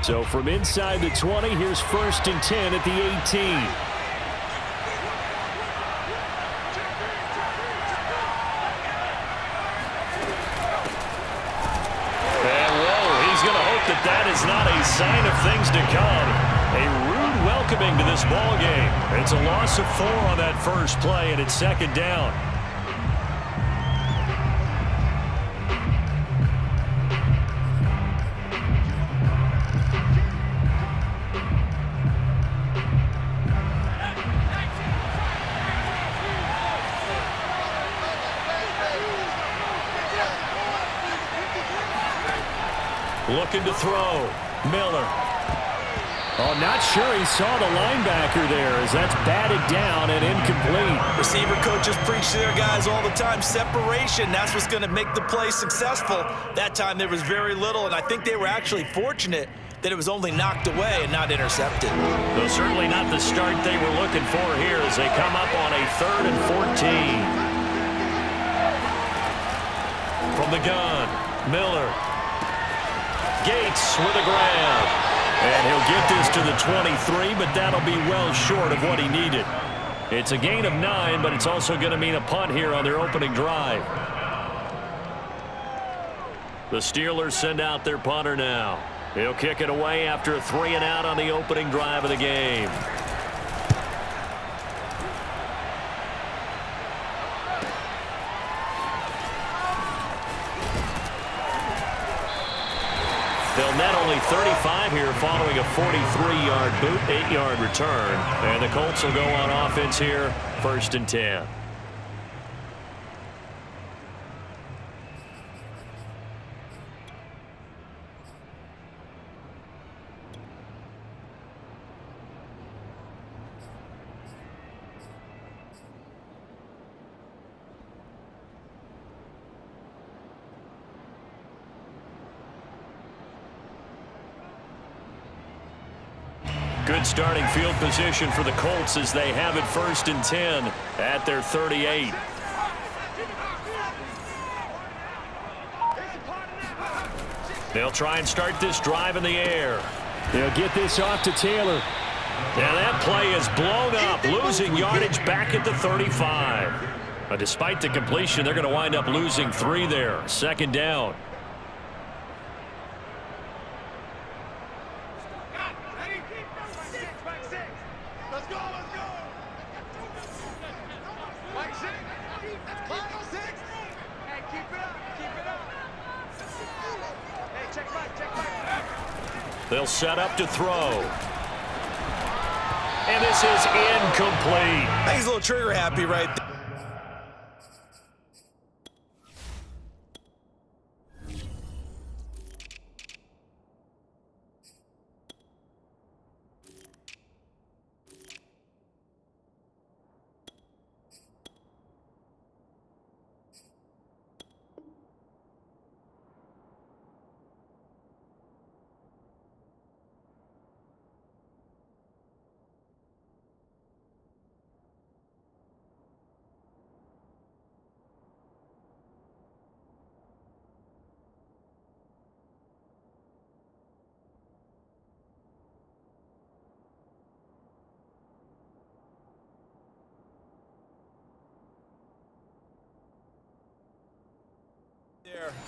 So from inside the 20, here's 1st and 10 at the 18. That is not a sign of things to come. A rude welcoming to this ball game. It's a loss of 4 on that first play, and it's 2nd down. Looking to throw. Miller. Oh, not sure he saw the linebacker there as that's batted down and incomplete. Receiver coaches preach to their guys all the time. Separation, that's what's going to make the play successful. That time there was very little, and I think they were actually fortunate that it was only knocked away and not intercepted. Though certainly not the start they were looking for here as they come up on a 3rd and 14. From the gun, Miller. Gates with a grab. And he'll get this to the 23, but that'll be well short of what he needed. It's a gain of 9, but it's also going to mean a punt here on their opening drive. The Steelers send out their punter now. He'll kick it away after a 3-and-out on the opening drive of the game. They'll net only 35 here following a 43-yard boot, 8-yard return. And the Colts will go on offense here, 1st and 10. Good starting field position for the Colts as they have it 1st and 10 at their 38. They'll try and start this drive in the air. They'll get this off to Taylor. Now that play is blown up, losing yardage back at the 35. But despite the completion, they're going to wind up losing 3 there. 2nd down. They'll set up to throw. And this is incomplete. He's a little trigger happy right there.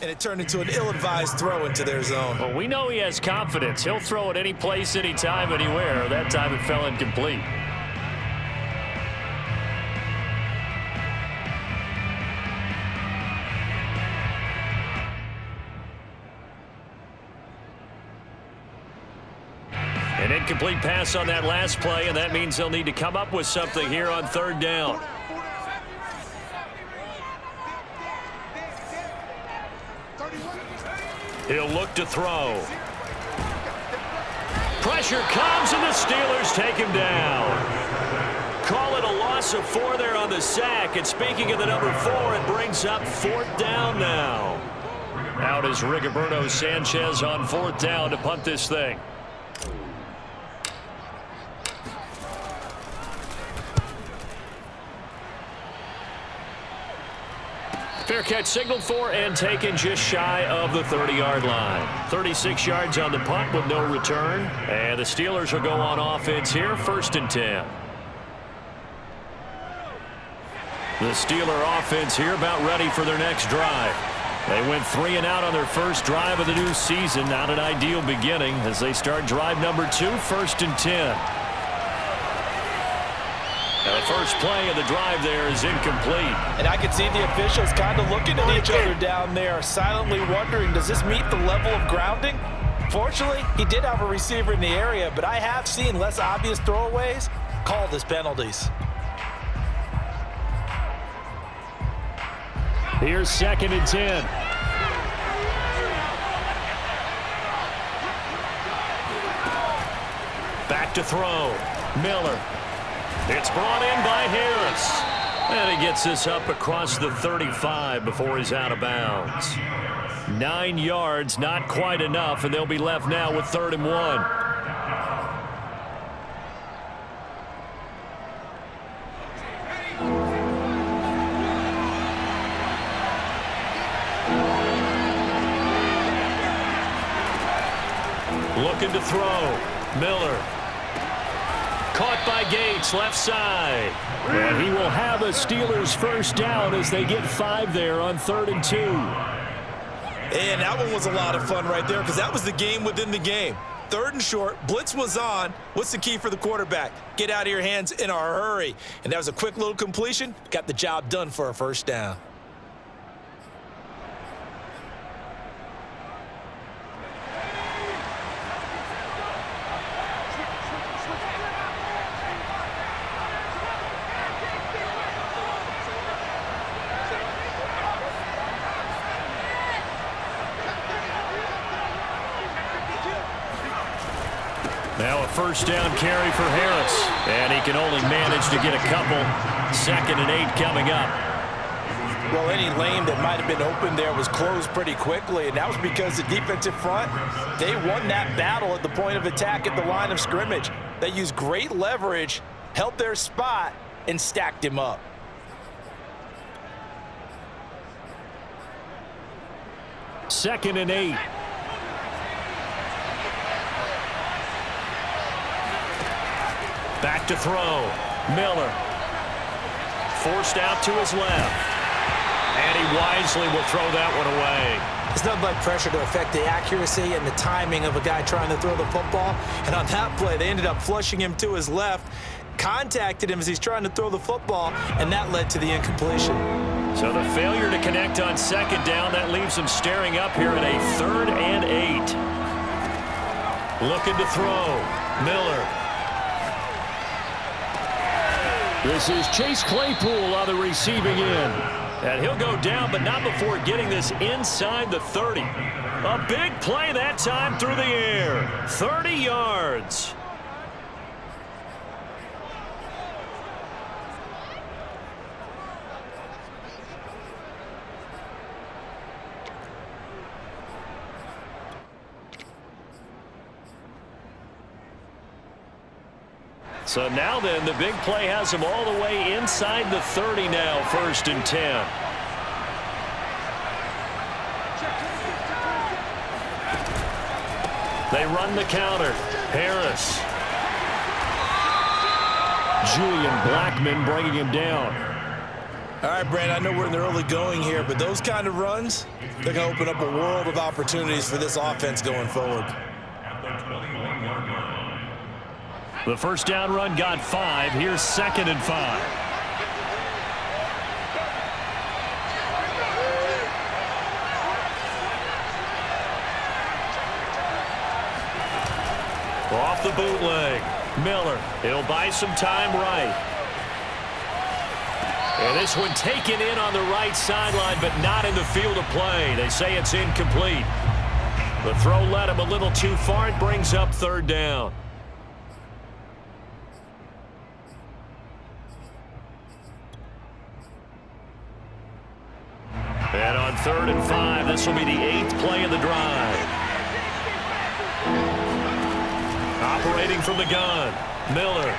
And it turned into an ill-advised throw into their zone. Well, we know he has confidence. He'll throw it any place, anytime, anywhere. That time it fell incomplete. An incomplete pass on that last play, and that means they'll need to come up with something here on 3rd down. He'll look to throw. Pressure comes, and the Steelers take him down. Call it a loss of 4 there on the sack. And speaking of the number 4, it brings up 4th down now. Out is Rigoberto Sanchez on 4th down to punt this thing. Fair catch signaled for and taken just shy of the 30-yard line. 36 yards on the punt with no return. And the Steelers will go on offense here, 1st and 10. The Steeler offense here about ready for their next drive. They went 3 and out on their first drive of the new season. Not an ideal beginning as they start drive number 2, 1st and 10. The first play of the drive there is incomplete. And I can see the officials kind of looking at each other down there, silently wondering, does this meet the level of grounding? Fortunately, he did have a receiver in the area, but I have seen less obvious throwaways called as penalties. Here's 2nd and 10. Back to throw. Miller. It's brought in by Harris. And he gets this up across the 35 before he's out of bounds. 9 yards, not quite enough, and they'll be left now with 3rd and 1. Looking to throw. Miller. Caught by Gates, left side. And he will have a Steelers first down as they get 5 there on 3rd and 2. And that one was a lot of fun right there because that was the game within the game. 3rd and short, blitz was on. What's the key for the quarterback? Get out of your hands in a hurry. And that was a quick little completion. Got the job done for a first down. Now a first down carry for Harris. And he can only manage to get a couple. 2nd and 8 coming up. Well, any lane that might have been open there was closed pretty quickly, and that was because the defensive front, they won that battle at the point of attack at the line of scrimmage. They used great leverage, held their spot, and stacked him up. Second and 8. Back to throw. Miller. Forced out to his left. And he wisely will throw that one away. It's nothing like pressure to affect the accuracy and the timing of a guy trying to throw the football. And on that play, they ended up flushing him to his left, contacted him as he's trying to throw the football, and that led to the incompletion. So the failure to connect on 2nd down, that leaves him staring up here at a 3rd and 8. Looking to throw. Miller. This is Chase Claypool on the receiving end. And he'll go down, but not before getting this inside the 30. A big play that time through the air. 30 yards. So now then, the big play has him all the way inside the 30 now, 1st and 10. They run the counter. Harris. Julian Blackman bringing him down. All right, Brand, I know we're in the early going here, but those kind of runs, they're going to open up a world of opportunities for this offense going forward. The first down run got 5. Here's 2nd and 5. Off the bootleg. Miller. He'll buy some time right. And this one taken in on the right sideline, but not in the field of play. They say it's incomplete. The throw led him a little too far. It brings up 3rd down. And on 3rd and 5, this will be the 8th play of the drive. Operating from the gun, Miller.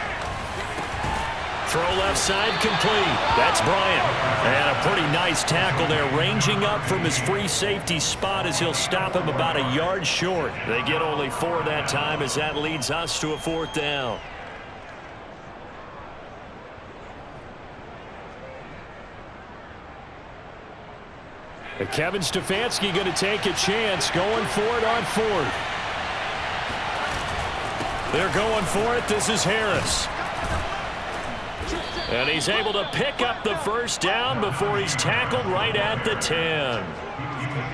Throw left side complete. That's Bryant. And a pretty nice tackle there, ranging up from his free safety spot as he'll stop him about a yard short. They get only 4 that time as that leads us to a 4th down. Kevin Stefanski going to take a chance, going for it on 4th. They're going for it. This is Harris. And he's able to pick up the 1st down before he's tackled right at the 10.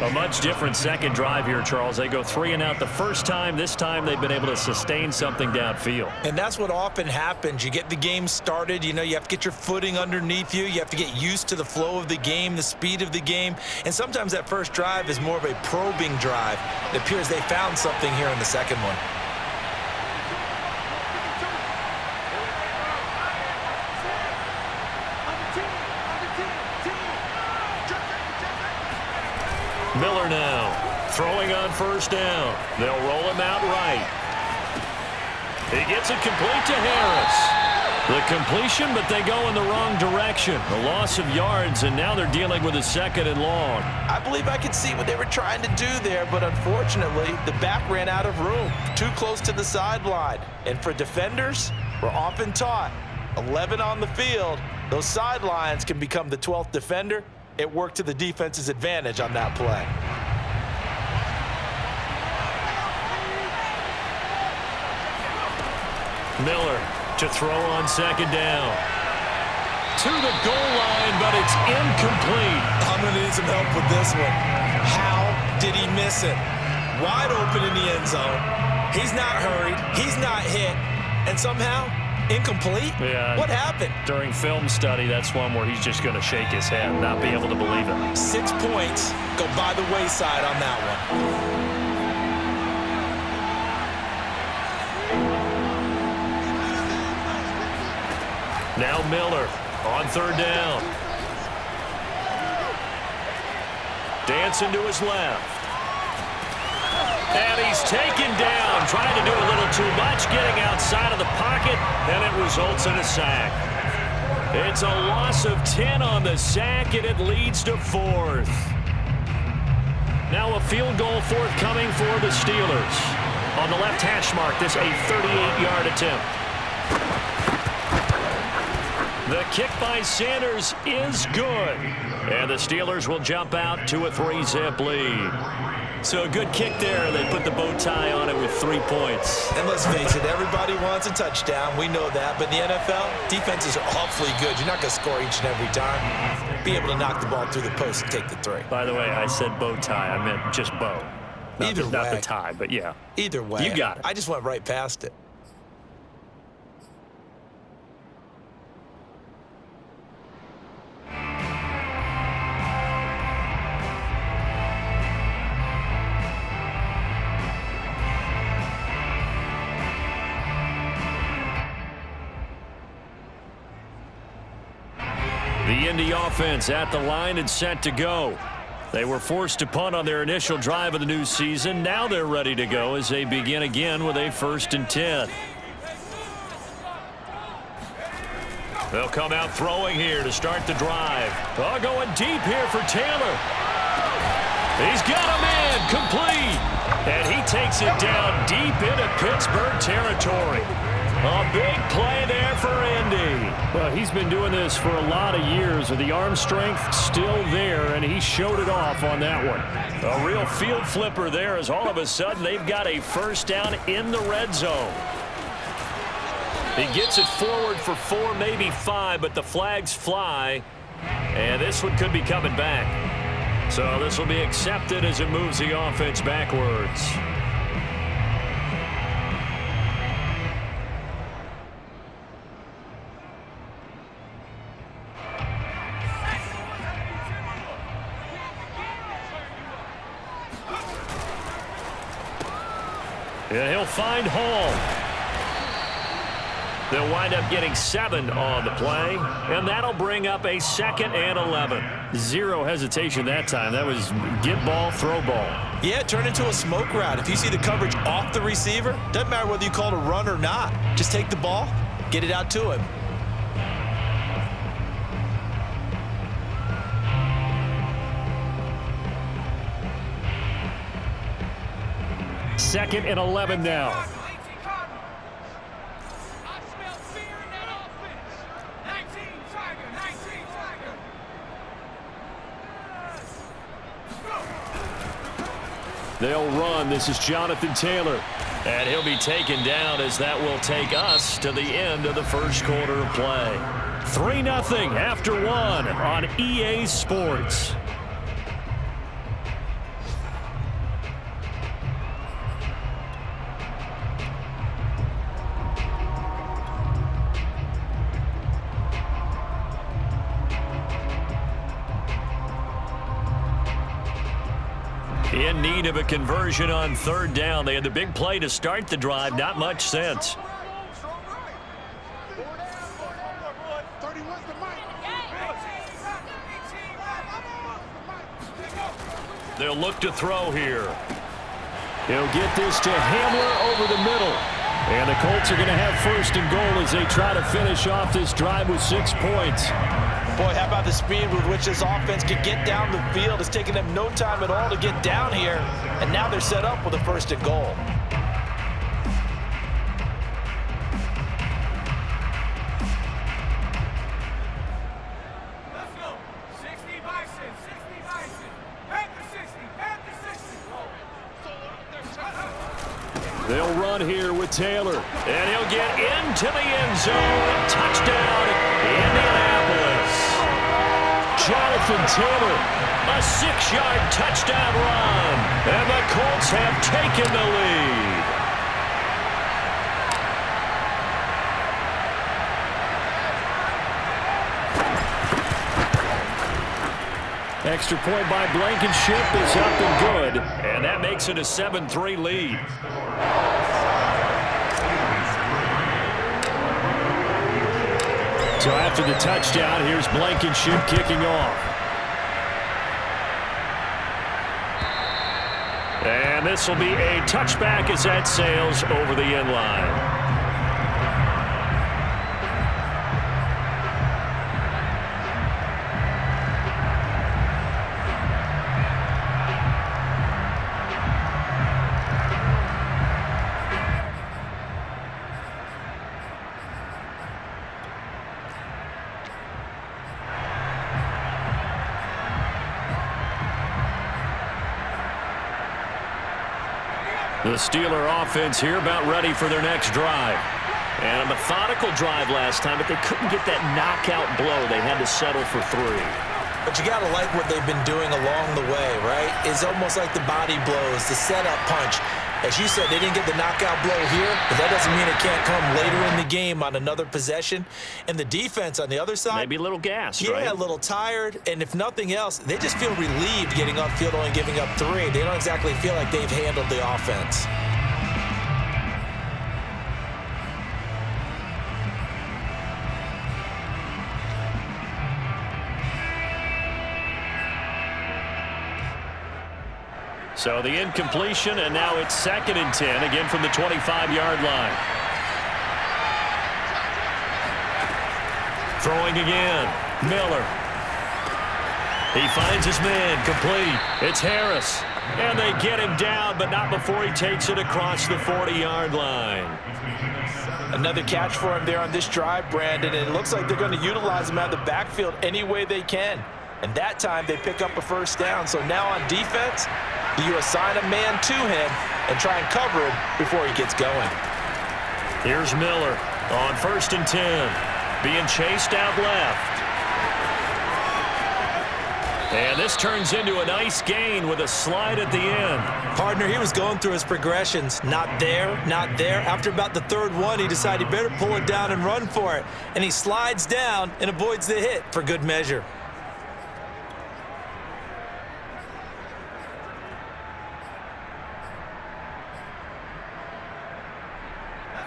A much different second drive here, Charles. They go 3 and out the first time. This time they've been able to sustain something downfield. And that's what often happens. You get the game started. You know, you have to get your footing underneath you. You have to get used to the flow of the game, the speed of the game. And sometimes that first drive is more of a probing drive. It appears they found something here in the second one. Miller now throwing on 1st down. They'll roll him out right. He gets it complete to Harris. The completion, but they go in the wrong direction. A loss of yards, and now they're dealing with a 2nd and long. I believe I could see what they were trying to do there, but unfortunately, the back ran out of room. Too close to the sideline. And for defenders, we're often taught, 11 on the field, those sidelines can become the 12th defender. It worked to the defense's advantage on that play. Miller to throw on 2nd down. To the goal line, but it's incomplete. I'm going to need some help with this one. How did he miss it? Wide open in the end zone. He's not hurried. He's not hit. And somehow, incomplete? Yeah. What happened? During film study, that's one where he's just going to shake his head and not be able to believe it. 6 points go by the wayside on that one. Now Miller on 3rd down. Dancing to his left. And he's taken down, trying to do a little too much, getting outside of the pocket, and it results in a sack. It's a loss of 10 on the sack, and it leads to 4th. Now a field goal forthcoming for the Steelers. On the left hash mark, this a 38-yard attempt. The kick by Sanders is good. And the Steelers will jump out to a 3-zip lead. So a good kick there. They put the bow tie on it with 3 points. And let's face it, everybody wants a touchdown. We know that. But in the NFL, defenses are awfully good. You're not going to score each and every time. Be able to knock the ball through the post and take the 3. By the way, I said bow tie. I meant just bow. Not the tie, but yeah. Either way. You got it. I just went right past it. The Indy offense at the line and set to go. They were forced to punt on their initial drive of the new season. Now they're ready to go as they begin again with a 1st and 10. They'll come out throwing here to start the drive. Oh, going deep here for Taylor. He's got a man complete. And he takes it down deep into Pittsburgh territory. A big play there for Indy. Well, he's been doing this for a lot of years with the arm strength still there, and he showed it off on that one. A real field flipper there as all of a sudden they've got a 1st down in the red zone. He gets it forward for 4, maybe 5, but the flags fly, and this one could be coming back. So this will be accepted as it moves the offense backwards. And he'll find Hall. They'll wind up getting 7 on the play, and that'll bring up a 2nd and 11. Zero hesitation that time. That was get ball, throw ball. Yeah, it turned into a smoke route. If you see the coverage off the receiver, doesn't matter whether you call it a run or not. Just take the ball, get it out to him. 2nd and 11 now. They'll run. This is Jonathan Taylor. And he'll be taken down as that will take us to the end of the first quarter of play. 3-0 after 1 on EA Sports. In need of a conversion on 3rd down. They had the big play to start the drive. Not much since. They'll look to throw here. He'll get this to Hamler over the middle. And the Colts are going to have 1st and goal as they try to finish off this drive with 6 points. Boy, how about the speed with which this offense could get down the field? It's taken them no time at all to get down here. And now they're set up with a 1st and goal. Let's go. 60 Bison, 60 Bison. Panther 60, Panther 60. They'll run here with Taylor. And he'll get into the end zone. Touchdown, Indianapolis. Jonathan Taylor. A 6-yard touchdown run. And the Colts have taken the lead. Extra point by Blankenship is up and good. And that makes it a 7-3 lead. So after the touchdown, here's Blankenship kicking off. And this will be a touchback as that sails over the end line. The Steeler offense here about ready for their next drive. And a methodical drive last time, but they couldn't get that knockout blow. They had to settle for 3. But you got to like what they've been doing along the way, right? It's almost like the body blows, the setup punch. As you said, they didn't get the knockout blow here, but that doesn't mean it can't come later in the game on another possession. And the defense on the other side, maybe a little gassed, yeah, right? a little tired. And if nothing else, they just feel relieved getting upfield only giving up 3. They don't exactly feel like they've handled the offense. So the incompletion, and now it's 2nd and 10, again from the 25-yard line. Throwing again, Miller. He finds his man, complete. It's Harris. And they get him down, but not before he takes it across the 40-yard line. Another catch for him there on this drive, Brandon, and it looks like they're going to utilize him out of the backfield any way they can. And that time they pick up a 1st down. So now on defense, you assign a man to him and try and cover him before he gets going. Here's Miller on 1st and 10, being chased out left. And this turns into a nice gain with a slide at the end. Partner, he was going through his progressions. Not there, not there. After about the 3rd one, he decided he better pull it down and run for it. And he slides down and avoids the hit for good measure.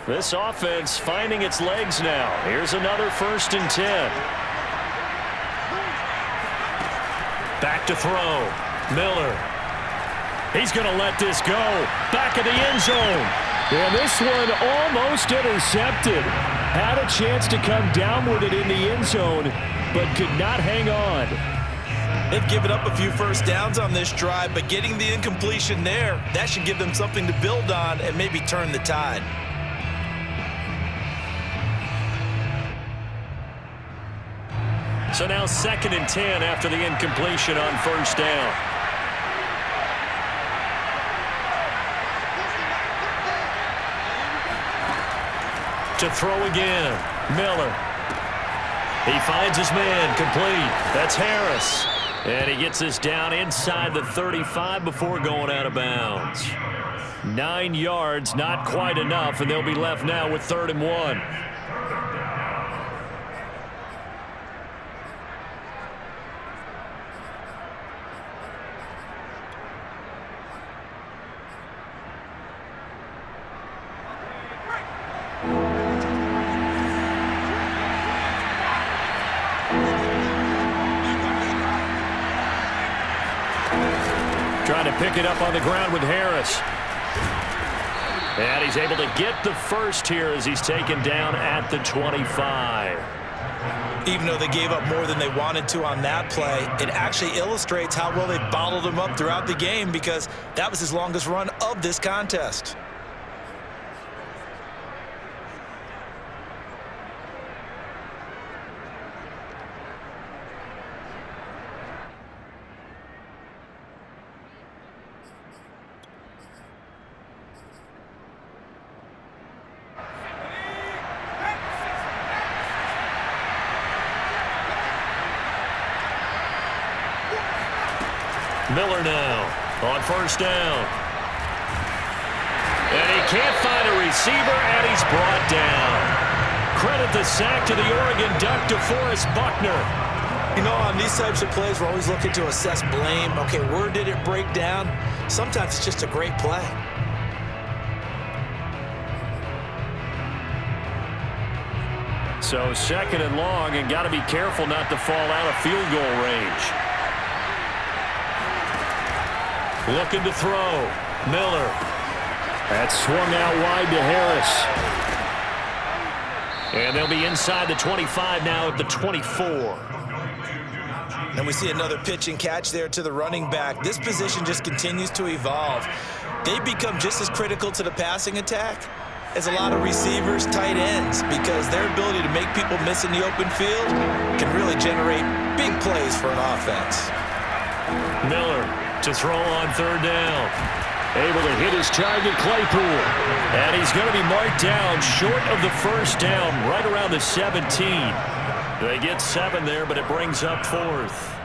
This offense finding its legs now. Here's another 1st and 10. Back to throw. Miller. He's going to let this go. Back of the end zone. And this one almost intercepted. Had a chance to come down with it in the end zone, but could not hang on. They've given up a few first downs on this drive, but getting the incompletion there, that should give them something to build on and maybe turn the tide. So now 2nd and 10 after the incompletion on first down. To throw again, Miller. He finds his man, complete. That's Harris. And he gets this down inside the 35 before going out of bounds. 9 yards, not quite enough, and they'll be left now with 3rd and 1. Trying to pick it up on the ground with Harris. And he's able to get the first here as he's taken down at the 25. Even though they gave up more than they wanted to on that play, it actually illustrates how well they bottled him up throughout the game because that was his longest run of this contest. Miller now on first down. And he can't find a receiver, and he's brought down. Credit the sack to the Oregon Duck, DeForest Buckner. You know, on these types of plays, we're always looking to assess blame. Okay, where did it break down? Sometimes it's just a great play. So 2nd and long, and got to be careful not to fall out of field goal range. Looking to throw. Miller. That's swung out wide to Harris. And they'll be inside the 25 now at the 24. And we see another pitch and catch there to the running back. This position just continues to evolve. They become just as critical to the passing attack as a lot of receivers, tight ends, because their ability to make people miss in the open field can really generate big plays for an offense. Miller to throw on 3rd down. Able to hit his target, Claypool. And he's going to be marked down short of the first down, right around the 17. They get 7 there, but it brings up 4th.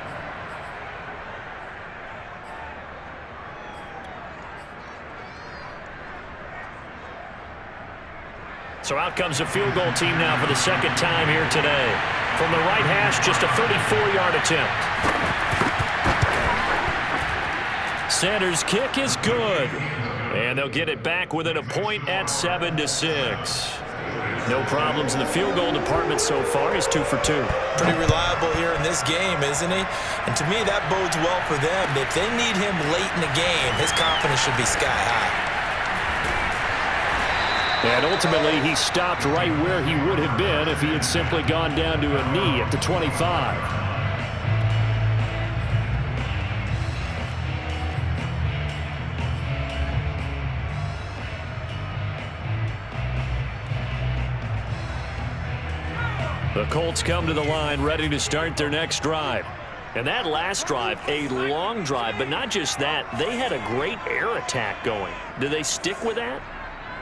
So out comes the field goal team now for the 2nd time here today. From the right hash, just a 34-yard attempt. Sanders' kick is good. And they'll get it back within a point at 7-6. No problems in the field goal department so far. He's 2 for 2. Pretty reliable here in this game, isn't he? And to me, that bodes well for them. If they need him late in the game, his confidence should be sky high. And ultimately, he stopped right where he would have been if he had simply gone down to a knee at the 25. The Colts come to the line ready to start their next drive. And that last drive, a long drive, but not just that, they had a great air attack going. Do they stick with that?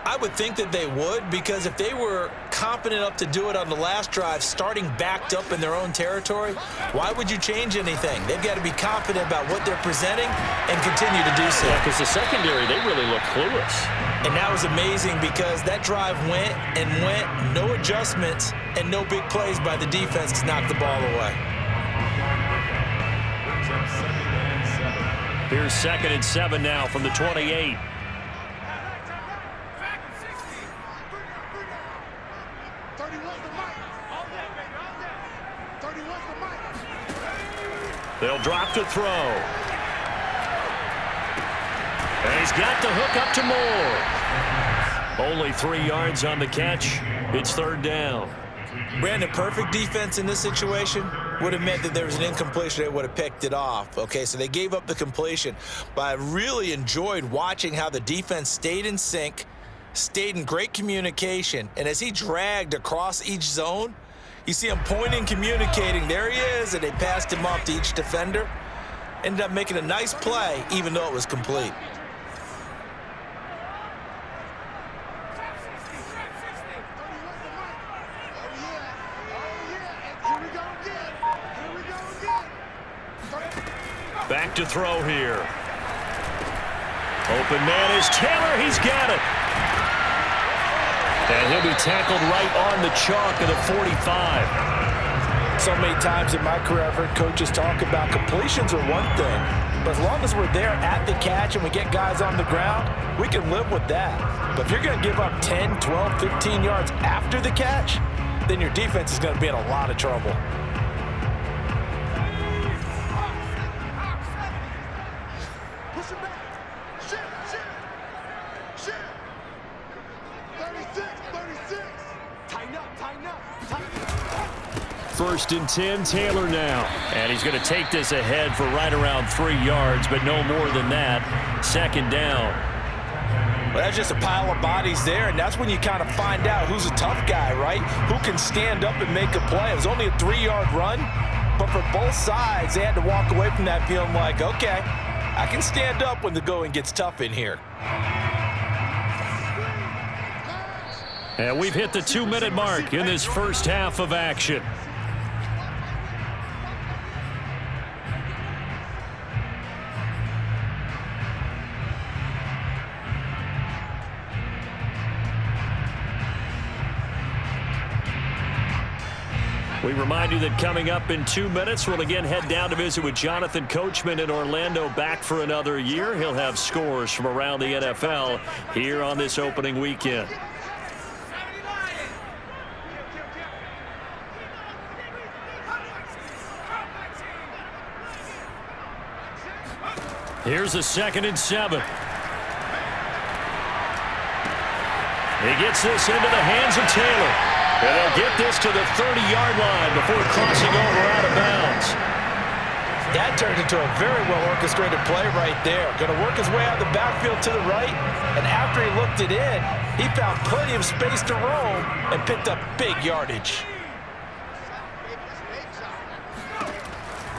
I would think that they would, because if they were confident enough to do it on the last drive, starting backed up in their own territory, why would you change anything? They've got to be confident about what they're presenting and continue to do so. Yeah, because the secondary, they really look clueless. And that was amazing because that drive went and went, no adjustments, and no big plays by the defense to knock the ball away. Here's 2nd and 7 now from the 28. They'll drop to throw. And he's got the hook up to Moore. Only 3 yards on the catch. It's 3rd down. Brandon, perfect defense in this situation would have meant that there was an incompletion. They would have picked it off. Okay, so they gave up the completion. But I really enjoyed watching how the defense stayed in sync, stayed in great communication, and as he dragged across each zone, you see him pointing, communicating. There he is, and they passed him off to each defender. Ended up making a nice play, even though it was complete. Back to throw here. Open man is Taylor. He's got it. And he'll be tackled right on the chalk of the 45. So many times in my career, I've heard coaches talk about completions are one thing, but as long as we're there at the catch and we get guys on the ground, we can live with that. But if you're going to give up 10, 12, 15 yards after the catch, then your defense is going to be in a lot of trouble. First and 10, Taylor now. And he's going to take this ahead for right around 3 yards, but no more than that. Second down. Well, that's just a pile of bodies there, and that's when you kind of find out who's a tough guy, right? Who can stand up and make a play. It was only a 3-yard run, but for both sides, they had to walk away from that feeling like, okay, I can stand up when the going gets tough in here. And we've hit the 2-minute mark in this first half of action. We remind you that coming up in 2 minutes, we'll again head down to visit with Jonathan Coachman in Orlando, back for another year. He'll have scores from around the NFL here on this opening weekend. Here's a 2nd and 7. He gets this into the hands of Taylor. And they'll get this to the 30-yard line before crossing over out of bounds. That turned into a very well-orchestrated play right there. Going to work his way out of the backfield to the right, and after he looked it in, he found plenty of space to roam and picked up big yardage.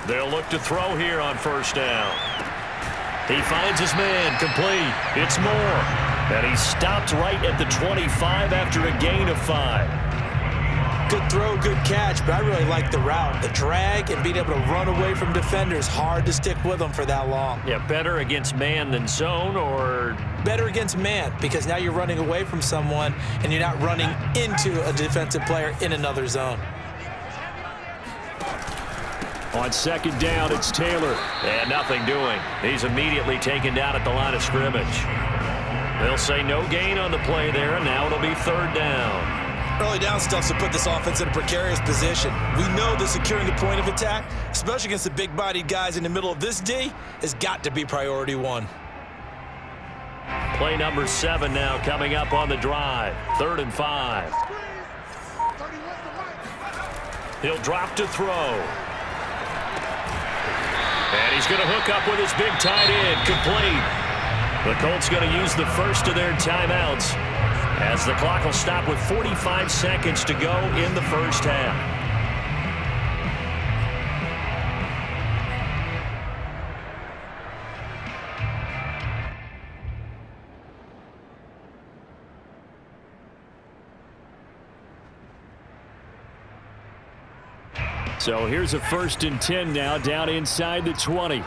They'll look to throw here on first down. He finds his man, complete. It's Moore. And he stopped right at the 25 after a gain of 5. Good throw, good catch, but I really like the route. The drag and being able to run away from defenders, hard to stick with them for that long. Yeah, better against man than zone, or? Better against man, because now you're running away from someone and you're not running into a defensive player in another zone. On second down, it's Taylor. And nothing doing. He's immediately taken down at the line of scrimmage. They'll say no gain on the play there, and now it'll be 3rd down. Early down stuff to put this offense in a precarious position. We know that securing the point of attack, especially against the big-bodied guys in the middle of this D, has got to be priority 1. Play number 7 now coming up on the drive. 3rd and 5. He'll drop to throw. And he's going to hook up with his big tight end, complete. The Colts going to use the first of their timeouts as the clock will stop with 45 seconds to go in the first half. So here's a 1st and 10 now down inside the 20.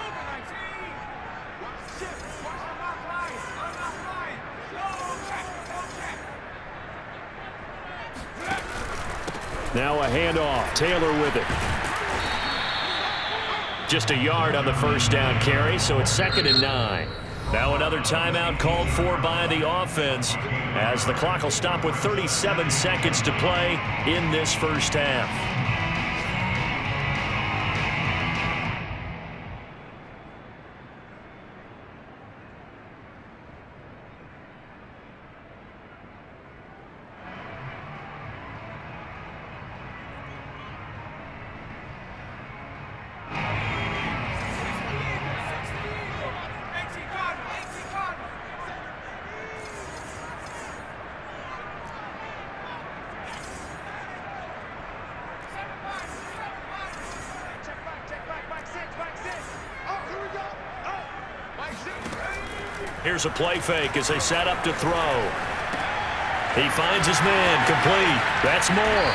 Now a handoff. Taylor with it. Just a yard on the first down carry, so it's 2nd and 9. Now another timeout called for by the offense as the clock will stop with 37 seconds to play in this first half. Here's a play fake as they set up to throw. He finds his man, complete. That's more.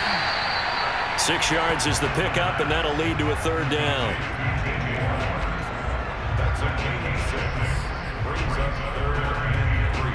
6 yards is the pickup, and that'll lead to a third down. That's a gain of 6. Brings up 3rd and 3.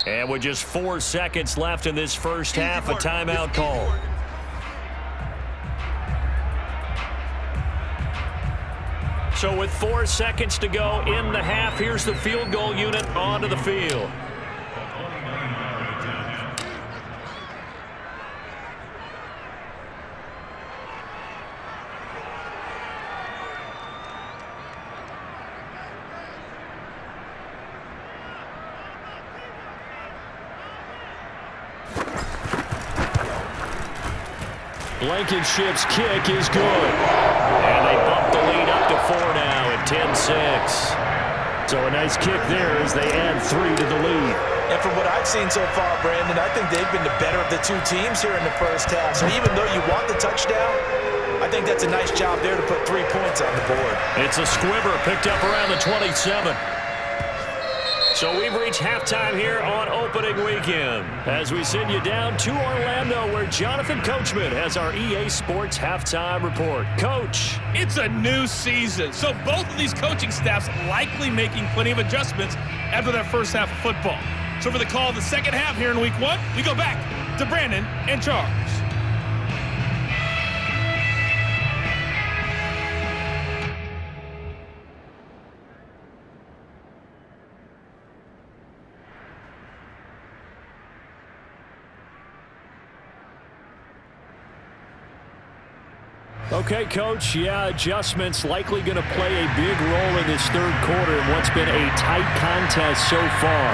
And with just 4 seconds left in this first half, a timeout call. So with 4 seconds to go in the half, here's the field goal unit onto the field. Blankenship's kick is good. And they bump the lead up to 4 now at 10-6. So a nice kick there as they add 3 to the lead. And from what I've seen so far, Brandon, I think they've been the better of the two teams here in the first half. So even though you want the touchdown, I think that's a nice job there to put 3 points on the board. It's a squibber picked up around the 27. So we've reached halftime here on opening weekend as we send you down to Orlando where Jonathan Coachman has our EA Sports halftime report. Coach. It's a new season, so both of these coaching staffs likely making plenty of adjustments after their first half of football. So for the call of the second half here in week 1, we go back to Brandon and Charles. Okay, Coach, adjustments likely going to play a big role in this third quarter in what's been a tight contest so far.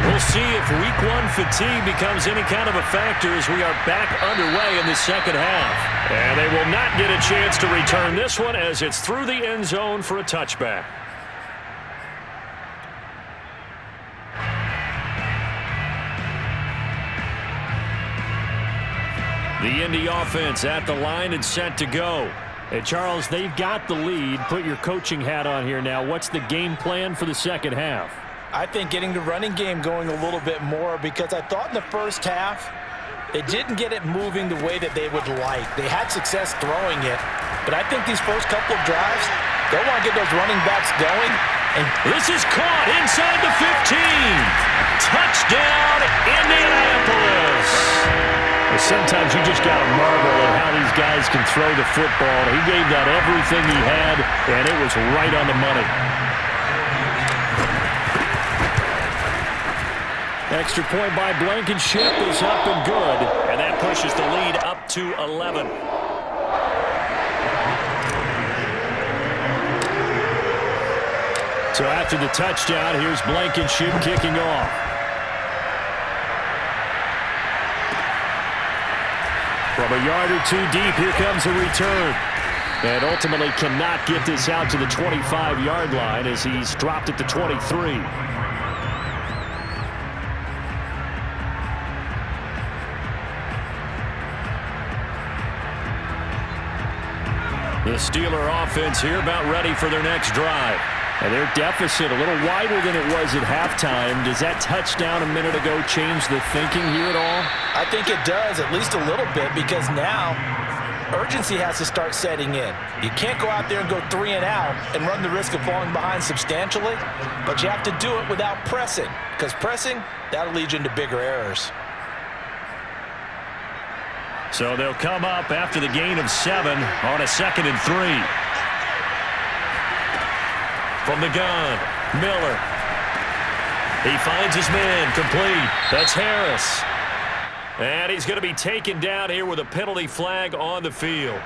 We'll see if week 1 fatigue becomes any kind of a factor as we are back underway in the second half. And they will not get a chance to return this one as it's through the end zone for a touchback. The Indy offense at the line and set to go. And Charles, they've got the lead. Put your coaching hat on here now. What's the game plan for the second half? I think getting the running game going a little bit more because I thought in the first half they didn't get it moving the way that they would like. They had success throwing it, but I think these first couple of drives, they want to get those running backs going. And this is caught inside the 15. Touchdown, Indianapolis. Sometimes you just got to marvel at how these guys can throw the football. He gave that everything he had, and it was right on the money. Extra point by Blankenship is up and good, and that pushes the lead up to 11. So after the touchdown, here's Blankenship kicking off. From a yard or 2 deep, here comes a return. And ultimately cannot get this out to the 25-yard line as he's dropped at the 23. The Steeler offense here about ready for their next drive. And their deficit a little wider than it was at halftime. Does that touchdown a minute ago change the thinking here at all? I think it does, at least a little bit, because now urgency has to start setting in. You can't go out there and go 3 and out and run the risk of falling behind substantially, but you have to do it without pressing, because pressing, that'll lead you into bigger errors. So they'll come up after the gain of 7 on a 2nd and 3. From the gun, Miller. He finds his man, complete. That's Harris. And he's going to be taken down here with a penalty flag on the field.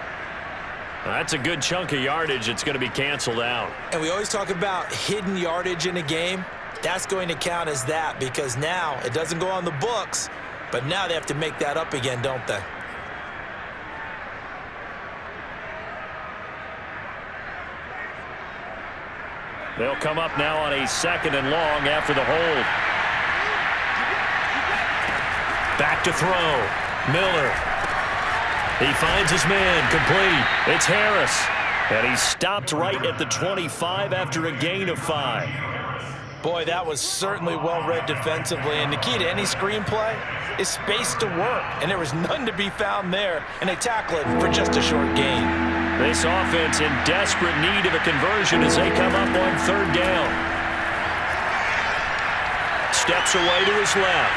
That's a good chunk of yardage. It's going to be canceled out. And we always talk about hidden yardage in a game. That's going to count as that because now it doesn't go on the books, but now they have to make that up again, don't they? They'll come up now on a 2nd and long after the hold. Back to throw. Miller. He finds his man. Complete. It's Harris. And he stopped right at the 25 after a gain of 5. Boy, that was certainly well-read defensively. And the key to any screenplay is space to work. And there was none to be found there. And they tackle it for just a short gain. This offense in desperate need of a conversion as they come up on 3rd down. Steps away to his left.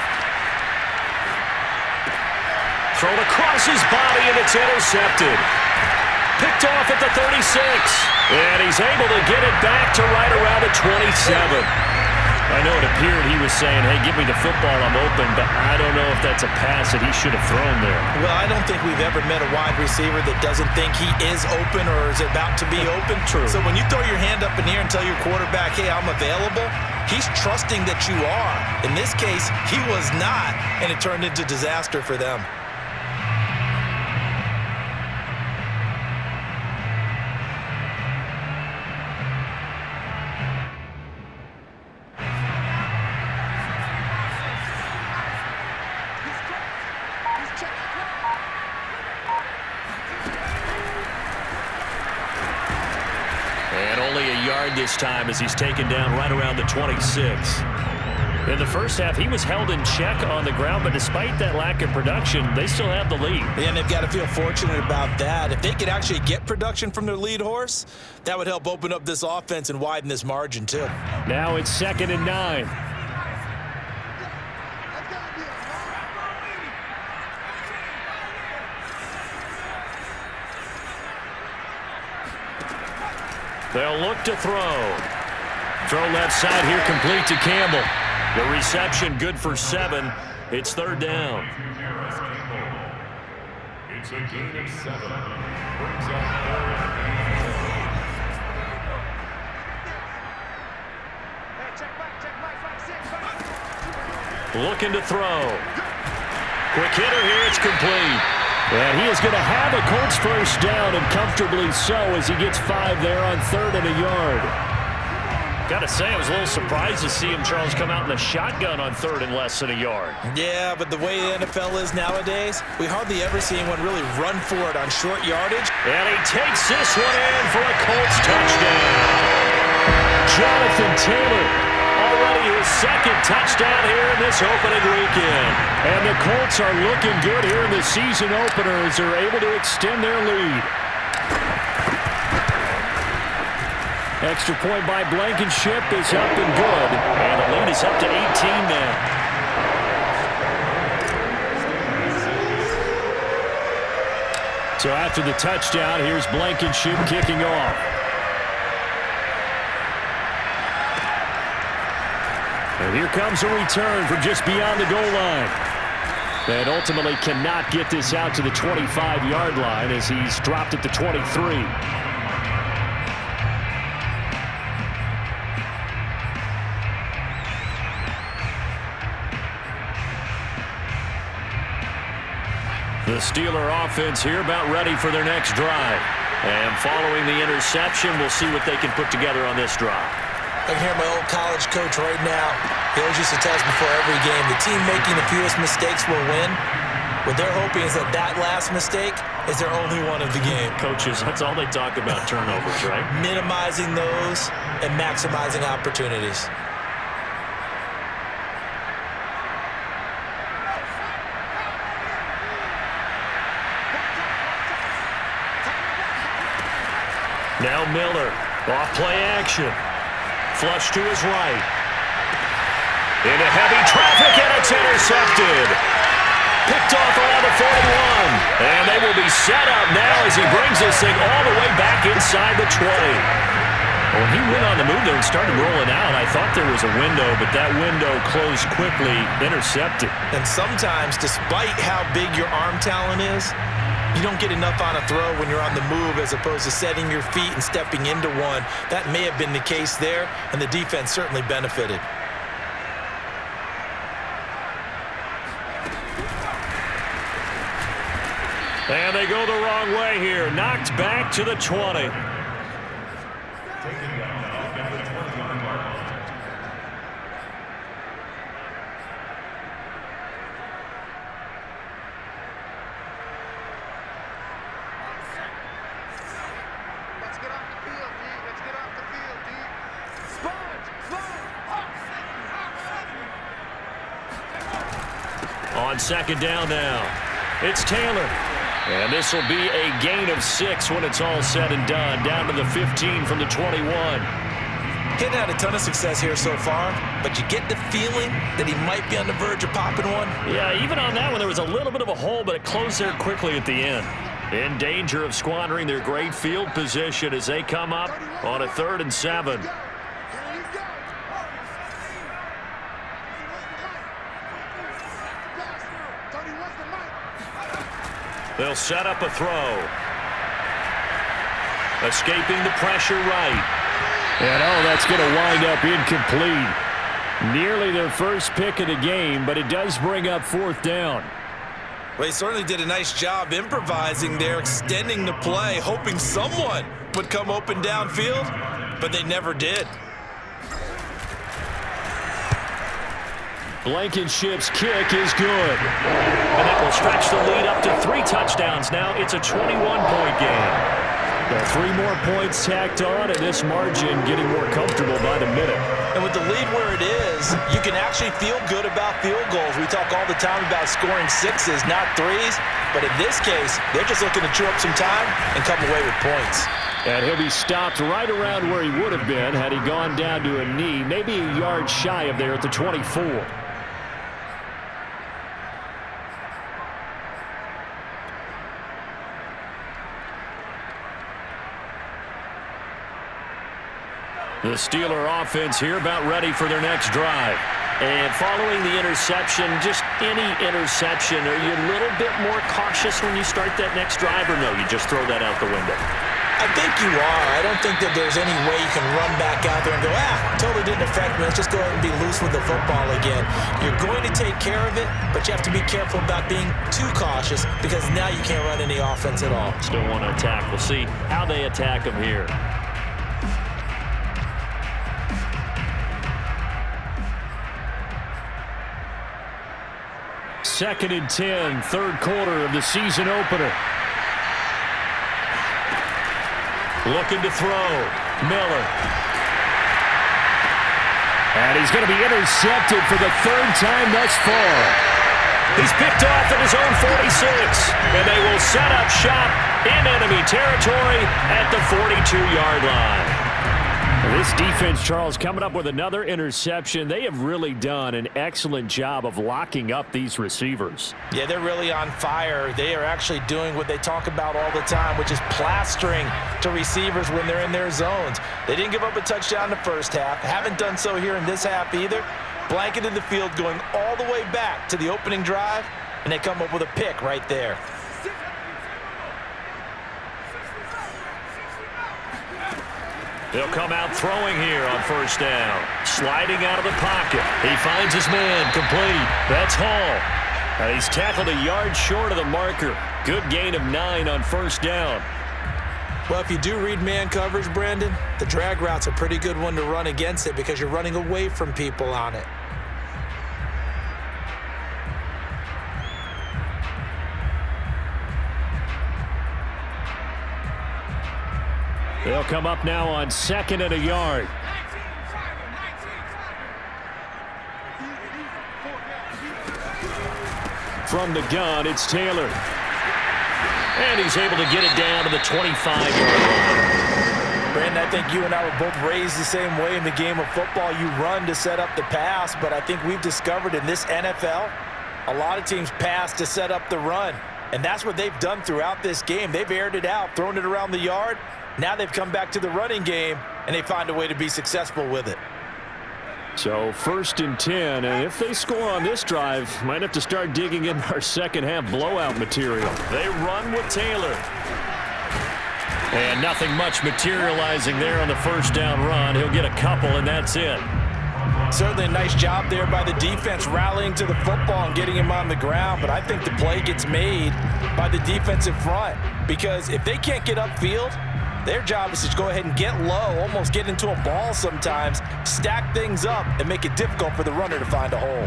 Thrown across his body, and it's intercepted. Picked off at the 36. And he's able to get it back to right around the 27. I know it appeared he was saying, hey, give me the football, I'm open, but I don't know if that's a pass that he should have thrown there. Well, I don't think we've ever met a wide receiver that doesn't think he is open or is about to be open. True. So when you throw your hand up in the air and tell your quarterback, hey, I'm available, he's trusting that you are. In this case, he was not, and it turned into disaster for them. And only a yard this time as he's taken down right around the 26. In the first half, he was held in check on the ground, but despite that lack of production, they still have the lead. And they've got to feel fortunate about that. If they could actually get production from their lead horse, that would help open up this offense and widen this margin too. Now it's 2nd and 9. They'll look to throw. Throw left side here, complete to Campbell. The reception good for 7. It's 3rd down. It's a gain of 7. Brings up 3rd and 4. Looking to throw. Quick hitter here, it's complete. And he is going to have a Colts first down, and comfortably so, as he gets 5 there on 3rd and a yard. Got to say, I was a little surprised to see him, Charles, come out in a shotgun on 3rd and less than a yard. Yeah, but the way the NFL is nowadays, we hardly ever see anyone really run for it on short yardage. And he takes this one in for a Colts touchdown. Jonathan Taylor, already his 2nd touchdown here in this opening weekend. And the Colts are looking good here in the season opener as they're able to extend their lead. Extra point by Blankenship is up and good. And the lead is up to 18 now. So after the touchdown, here's Blankenship kicking off. And here comes a return from just beyond the goal line. And ultimately cannot get this out to the 25-yard line as he's dropped at the 23. The Steeler offense here about ready for their next drive. And following the interception, we'll see what they can put together on this drive. I can hear my old college coach right now. He always used to tell us before every game, the team making the fewest mistakes will win. What they're hoping is that that last mistake is their only one of the game. Coaches, that's all they talk about, turnovers, right? Minimizing those and maximizing opportunities. Now Miller, off play action. Flush to his right. Into heavy traffic, and it's intercepted. Picked off around the 41. And they will be set up now as he brings this thing all the way back inside the 20. When he went on the move there and started rolling out, I thought there was a window, but that window closed quickly, intercepted. And sometimes, despite how big your arm talent is, you don't get enough on a throw when you're on the move as opposed to setting your feet and stepping into one. That may have been the case there, and the defense certainly benefited. And they go the wrong way here. Knocked back to the 20. Taken down at the 20. On second down now, it's Taylor. And this will be a gain of 6 when it's all said and done. Down to the 15 from the 21. Getting had a ton of success here so far, but you get the feeling that he might be on the verge of popping one. Yeah, even on that one, there was a little bit of a hole, but it closed there quickly at the end. In danger of squandering their great field position as they come up on a 3rd and 7. They'll set up a throw. Escaping the pressure right. And that's going to wind up incomplete. Nearly their first pick of the game, but it does bring up 4th down. Well, he certainly did a nice job improvising there, extending the play, hoping someone would come open downfield, but they never did. Blankenship's kick is good. And that will stretch the lead up to 3 touchdowns now. It's a 21-point game. 3 more points tacked on, and this margin getting more comfortable by the minute. And with the lead where it is, you can actually feel good about field goals. We talk all the time about scoring 6s, not 3s. But in this case, they're just looking to chew up some time and come away with points. And he'll be stopped right around where he would have been had he gone down to a knee, maybe a yard shy of there at the 24. The Steeler offense here about ready for their next drive. And following the interception, just any interception, are you a little bit more cautious when you start that next drive, or no, you just throw that out the window? I think you are. I don't think that there's any way you can run back out there and go, totally didn't affect me. Let's just go ahead and be loose with the football again. You're going to take care of it, but you have to be careful about being too cautious because now you can't run any offense at all. Still want to attack. We'll see how they attack them here. Second and 10, 3rd quarter of the season opener. Looking to throw. Miller. And he's going to be intercepted for the 3rd time thus far. He's picked off at his own 46. And they will set up shop in enemy territory at the 42-yard line. This defense, Charles, coming up with another interception. They have really done an excellent job of locking up these receivers. Yeah, they're really on fire. They are actually doing what they talk about all the time, which is plastering to receivers when they're in their zones. They didn't give up a touchdown in the first half. Haven't done so here in this half either. Blanketed the field going all the way back to the opening drive, and they come up with a pick right there. They'll come out throwing here on 1st down. Sliding out of the pocket. He finds his man complete. That's Hall. And he's tackled a yard short of the marker. Good gain of 9 on 1st down. Well, if you do read man coverage, Brandon, the drag route's a pretty good one to run against it because you're running away from people on it. They'll come up now on 2nd and a yard. From the gun, it's Taylor. And he's able to get it down to the 25-yard line. Brandon, I think you and I were both raised the same way in the game of football. You run to set up the pass, but I think we've discovered in this NFL, a lot of teams pass to set up the run. And that's what they've done throughout this game. They've aired it out, thrown it around the yard. Now they've come back to the running game, and they find a way to be successful with it. So 1st and 10, and if they score on this drive, might have to start digging in our second half blowout material. They run with Taylor. And nothing much materializing there on the 1st down run. He'll get a couple, and that's it. Certainly a nice job there by the defense rallying to the football and getting him on the ground, but I think the play gets made by the defensive front because if they can't get upfield, their job is to go ahead and get low, almost get into a ball sometimes, stack things up, and make it difficult for the runner to find a hole.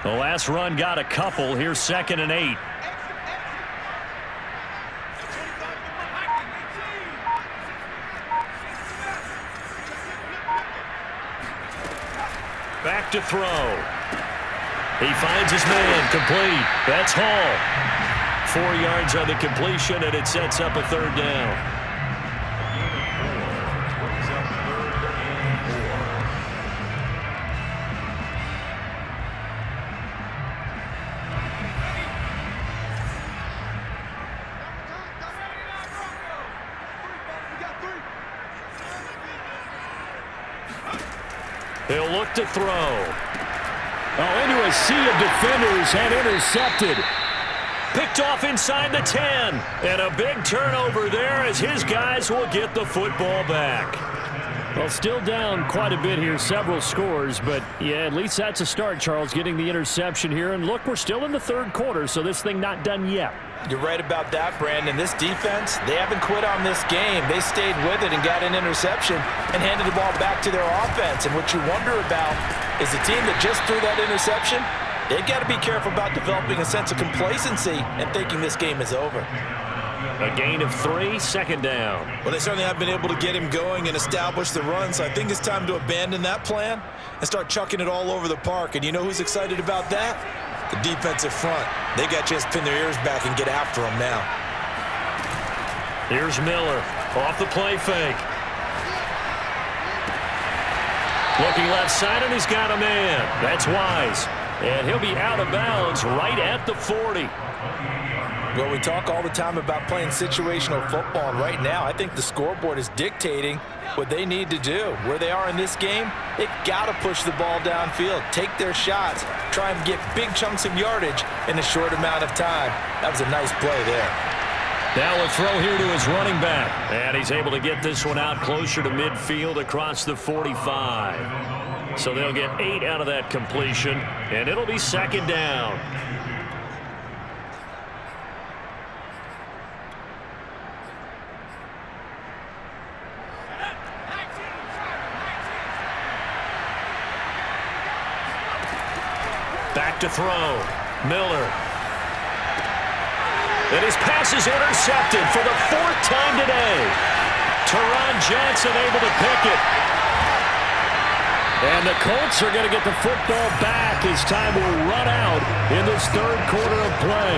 The last run got a couple. Here's 2nd and 8. Back to throw. He finds his man, complete. That's Hall. 4 yards on the completion, and it sets up a third down. He'll look to throw. Oh, into a sea of defenders and intercepted. Picked off inside the 10. And a big turnover there as his guys will get the football back. Well, still down quite a bit here, several scores, but yeah, at least that's a start, Charles, getting the interception here. And look, we're still in the third quarter, so this thing not done yet. You're right about that, Brandon. This defense, they haven't quit on this game. They stayed with it and got an interception and handed the ball back to their offense. And what you wonder about is the team that just threw that interception, they've got to be careful about developing a sense of complacency and thinking this game is over. A gain of 3, second down. Well, they certainly have been able to get him going and establish the run, so I think it's time to abandon that plan and start chucking it all over the park. And you know who's excited about that? The defensive front. They got to just pin their ears back and get after him now. Here's Miller off the play fake. Looking left side, and he's got a man. That's Wise. And he'll be out of bounds right at the 40. Well, we talk all the time about playing situational football, and right now I think the scoreboard is dictating what they need to do. Where they are in this game, they've got to push the ball downfield, take their shots, try and get big chunks of yardage in a short amount of time. That was a nice play there. Now a throw here to his running back. And he's able to get this one out closer to midfield across the 45. So they'll get 8 out of that completion, and it'll be second down. Back to throw. Miller. And his pass is intercepted for the 4th time today. Teron Johnson able to pick it. And the Colts are going to get the football back as time will run out in this third quarter of play.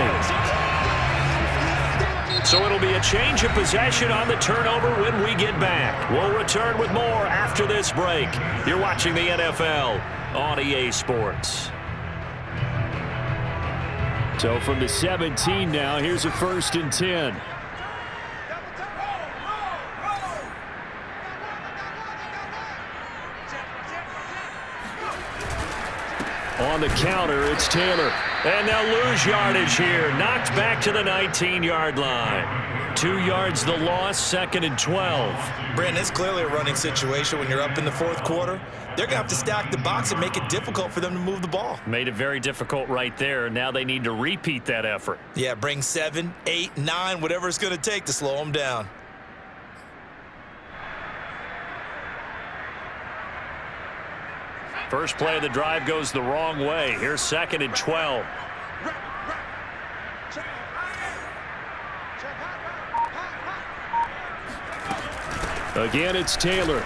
So it'll be a change of possession on the turnover when we get back. We'll return with more after this break. You're watching the NFL on EA Sports. So from the 17 now, here's a 1st and 10. On the counter, it's Taylor. And they'll lose yardage here. Knocked back to the 19-yard line. 2 yards the loss, 2nd and 12. Brandon, it's clearly a running situation when you're up in the 4th quarter. They're going to have to stack the box and make it difficult for them to move the ball. Made it very difficult right there. Now they need to repeat that effort. Yeah, bring 7, 8, 9, whatever it's going to take to slow them down. First play of the drive goes the wrong way. Here's 2nd and 12. Again, it's Taylor.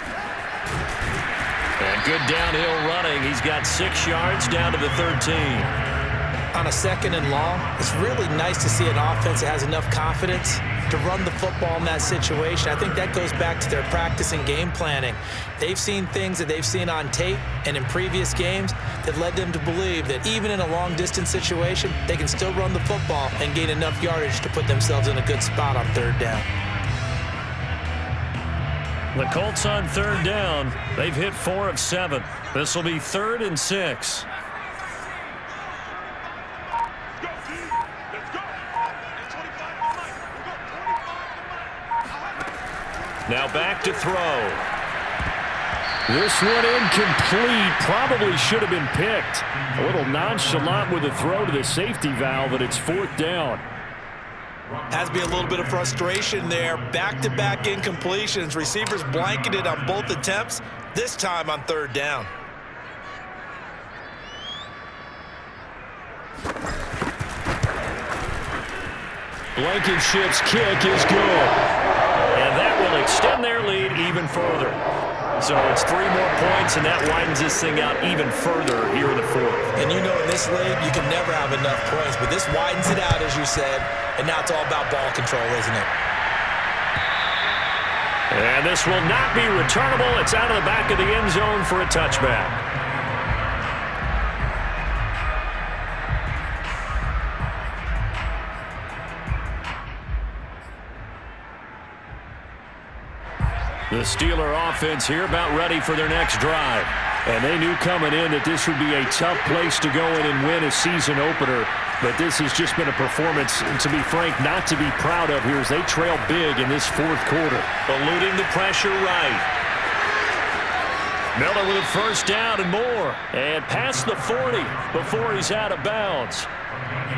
And good downhill running. He's got 6 yards down to the 13. On a 2nd and long, it's really nice to see an offense that has enough confidence to run the football in that situation. I think that goes back to their practice and game planning. They've seen things that they've seen on tape and in previous games that led them to believe that even in a long-distance situation, they can still run the football and gain enough yardage to put themselves in a good spot on 3rd down. The Colts on 3rd down. They've hit 4 of 7. This will be 3rd and 6. Now back to throw. This one incomplete. Probably should have been picked. A little nonchalant with the throw to the safety valve, and it's 4th down. Has to be a little bit of frustration there. Back-to-back incompletions. Receivers blanketed on both attempts, this time on 3rd down. Blankenship's kick is good. And that will extend their lead even further. So it's 3 more points, and that widens this thing out even further here in the fourth. And you know in this league, you can never have enough points, but this widens it out, as you said, and now it's all about ball control, isn't it? And this will not be returnable. It's out of the back of the end zone for a touchback. The Steeler offense here about ready for their next drive. And they knew coming in that this would be a tough place to go in and win a season opener. But this has just been a performance, to be frank, not to be proud of here as they trail big in this fourth quarter. Eluding the pressure right. Miller with a first down and more. And past the 40 before he's out of bounds.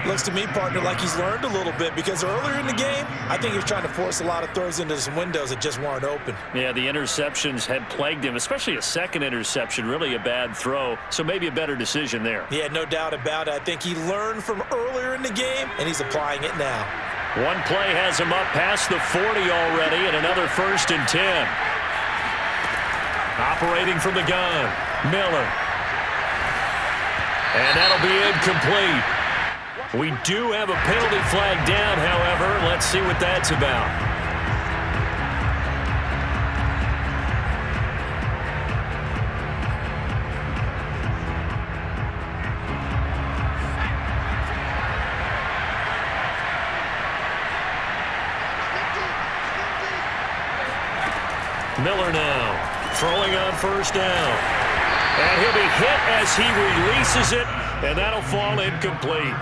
Looks to me, partner, like he's learned a little bit because earlier in the game, I think he was trying to force a lot of throws into some windows that just weren't open. Yeah, the interceptions had plagued him, especially a second interception, really a bad throw. So maybe a better decision there. Yeah, no doubt about it. I think he learned from earlier in the game, and he's applying it now. One play has him up past the 40 already, and another 1st and 10. Operating from the gun, Miller. And that'll be incomplete. We do have a penalty flag down, however. Let's see what that's about. Miller now, throwing on first down. And he'll be hit as he releases it, and that'll fall incomplete.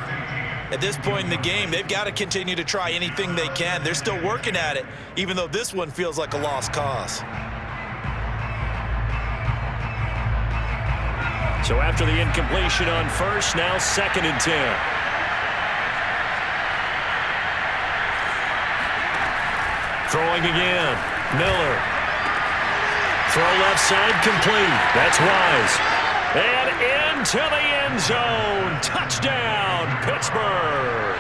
At this point in the game, they've got to continue to try anything they can. They're still working at it, even though this one feels like a lost cause. So after the incompletion on first, now 2nd and 10. Throwing again, Miller. Throw left side complete. That's Wise. And into the end zone. Touchdown, Pittsburgh.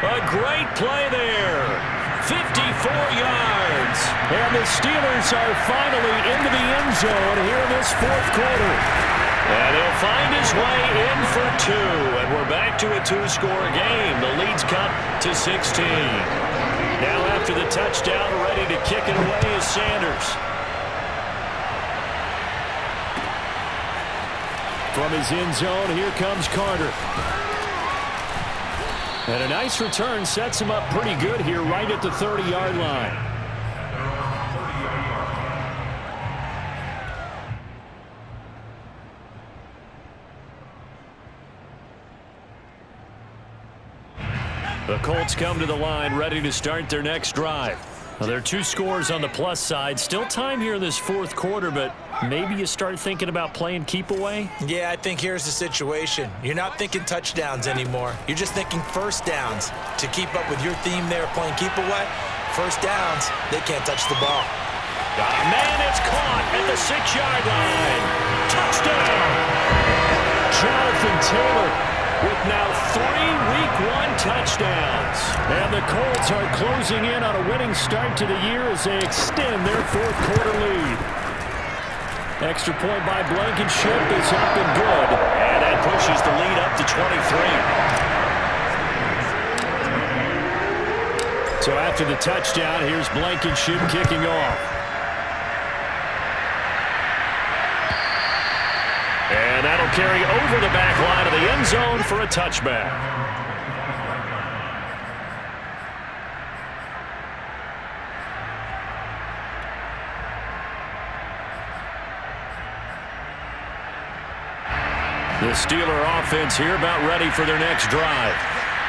A great play there. 54 yards. And the Steelers are finally into the end zone here in this fourth quarter. And he'll find his way in for 2. And we're back to a 2-score game. The lead's cut to 16. Now after the touchdown, ready to kick it away is Sanders. From his end zone, here comes Carter. And a nice return sets him up pretty good here right at the 30-yard line. The Colts come to the line ready to start their next drive. Now, there are 2 scores on the plus side. Still time here in this fourth quarter, but maybe you start thinking about playing keep away? Yeah, I think here's the situation. You're not thinking touchdowns anymore. You're just thinking first downs. To keep up with your theme there, playing keep away, first downs, they can't touch the ball. Got a man, it's caught at the 6-yard line. Touchdown! Jonathan Taylor with now 3 Week 1 touchdowns. And the Colts are closing in on a winning start to the year as they extend their fourth quarter lead. Extra point by Blankenship is up and good. And that pushes the lead up to 23. So after the touchdown, here's Blankenship kicking off. And that'll carry over the back line of the end zone for a touchback. The Steeler offense here about ready for their next drive.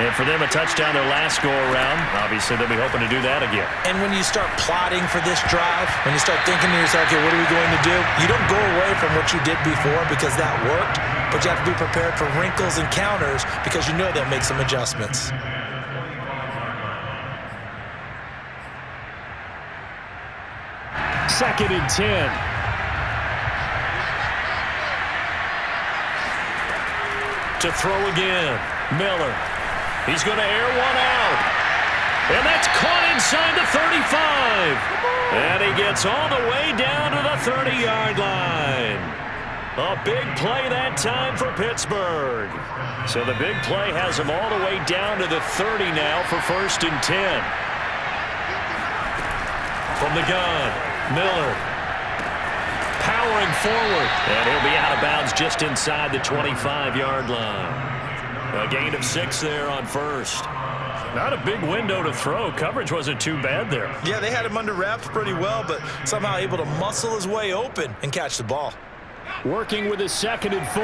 And for them, a touchdown their last go-around. Obviously, they'll be hoping to do that again. And when you start plotting for this drive, when you start thinking to yourself, okay, what are we going to do? You don't go away from what you did before because that worked, but you have to be prepared for wrinkles and counters because you know they'll make some adjustments. Second and 10. To throw again, Miller. He's going to air one out. And that's caught inside the 35. And he gets all the way down to the 30-yard line. A big play that time for Pittsburgh. So the big play has him all the way down to the 30 now for 1st and 10. From the gun, Miller. Powering forward. And he'll be out of bounds just inside the 25-yard line. A gain of 6 there on 1st. Not a big window to throw. Coverage wasn't too bad there. Yeah, they had him under wraps pretty well, but somehow able to muscle his way open and catch the ball. Working with his 2nd and 4.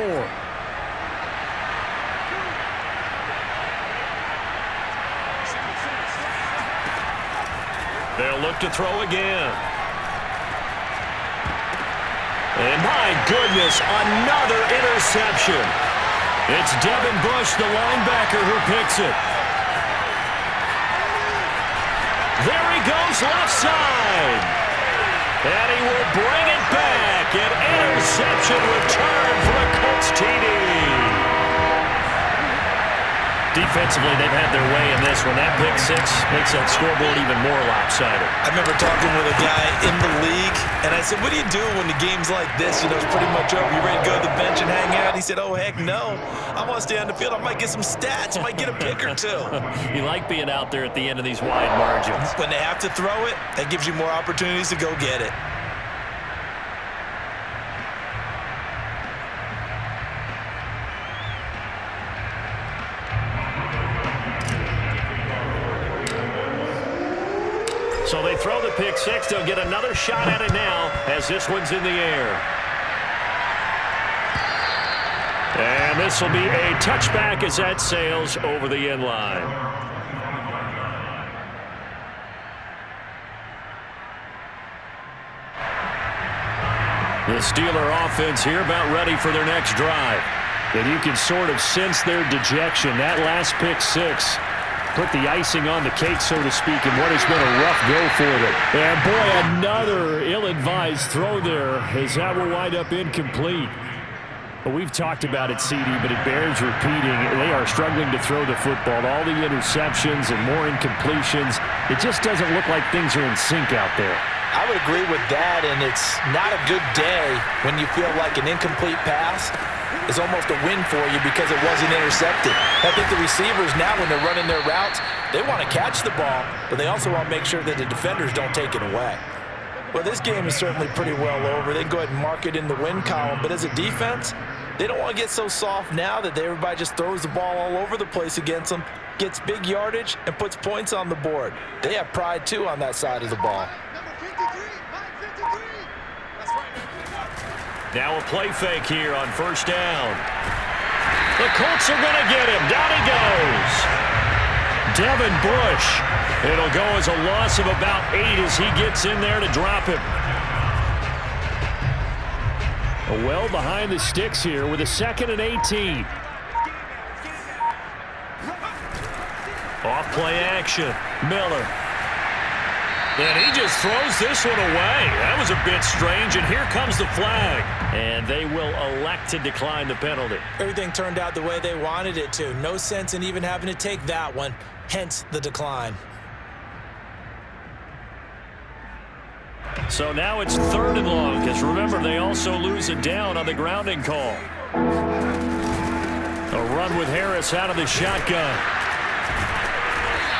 They'll look to throw again. And my goodness, another interception. It's Devin Bush, the linebacker, who picks it. There he goes, left side. And he will bring it back. An interception return for a Colts TD. Defensively, they've had their way in this one. That pick 6 makes that scoreboard even more lopsided. I remember talking with a guy in the league, and I said, what do you do when the game's like this? You know, it's pretty much over. You ready to go to the bench and hang out? He said, oh, heck no. I want to stay on the field. I might get some stats. I might get a pick or two. You like being out there at the end of these wide margins. When they have to throw it, that gives you more opportunities to go get it. So they throw the pick 6. They'll get another shot at it now as this one's in the air. And this will be a touchback as that sails over the end line. The Steeler offense here about ready for their next drive. And you can sort of sense their dejection. That last pick 6 put the icing on the cake, so to speak, in what has been a rough go for them. And, boy, another ill-advised throw there as that will wind up incomplete. Well, we've talked about it, CD, but it bears repeating. They are struggling to throw the football. All the interceptions and more incompletions. It just doesn't look like things are in sync out there. I would agree with that, and it's not a good day when you feel like an incomplete pass is almost a win for you because it wasn't intercepted. I think the receivers now, when they're running their routes, they want to catch the ball, but they also want to make sure that the defenders don't take it away. Well, this game is certainly pretty well over. They can go ahead and mark it in the win column, but as a defense, they don't want to get so soft now that everybody just throws the ball all over the place against them, gets big yardage, and puts points on the board. They have pride, too, on that side of the ball. Now a play fake here on 1st down. The Colts are going to get him. Down he goes. Devin Bush. It'll go as a loss of about 8 as he gets in there to drop him. Well behind the sticks here with a 2nd and 18. Off play action. Miller. And he just throws this one away. That was a bit strange, and here comes the flag. And they will elect to decline the penalty. Everything turned out the way they wanted it to. No sense in even having to take that one, hence the decline. So now it's 3rd and long, because remember, they also lose it down on the grounding call. A run with Harris out of the shotgun.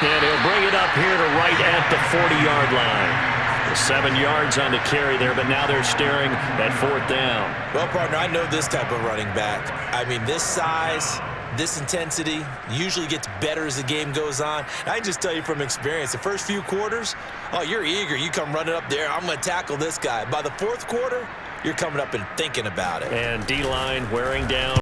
And he'll bring it up here to right at the 40-yard line. 7 yards on the carry there, but now they're staring at 4th down. Well, partner, I know this type of running back. I mean, this size, this intensity usually gets better as the game goes on. I can just tell you from experience, the first few quarters, oh, you're eager. You come running up there, I'm going to tackle this guy. By the 4th quarter, you're coming up and thinking about it. And D-line wearing down.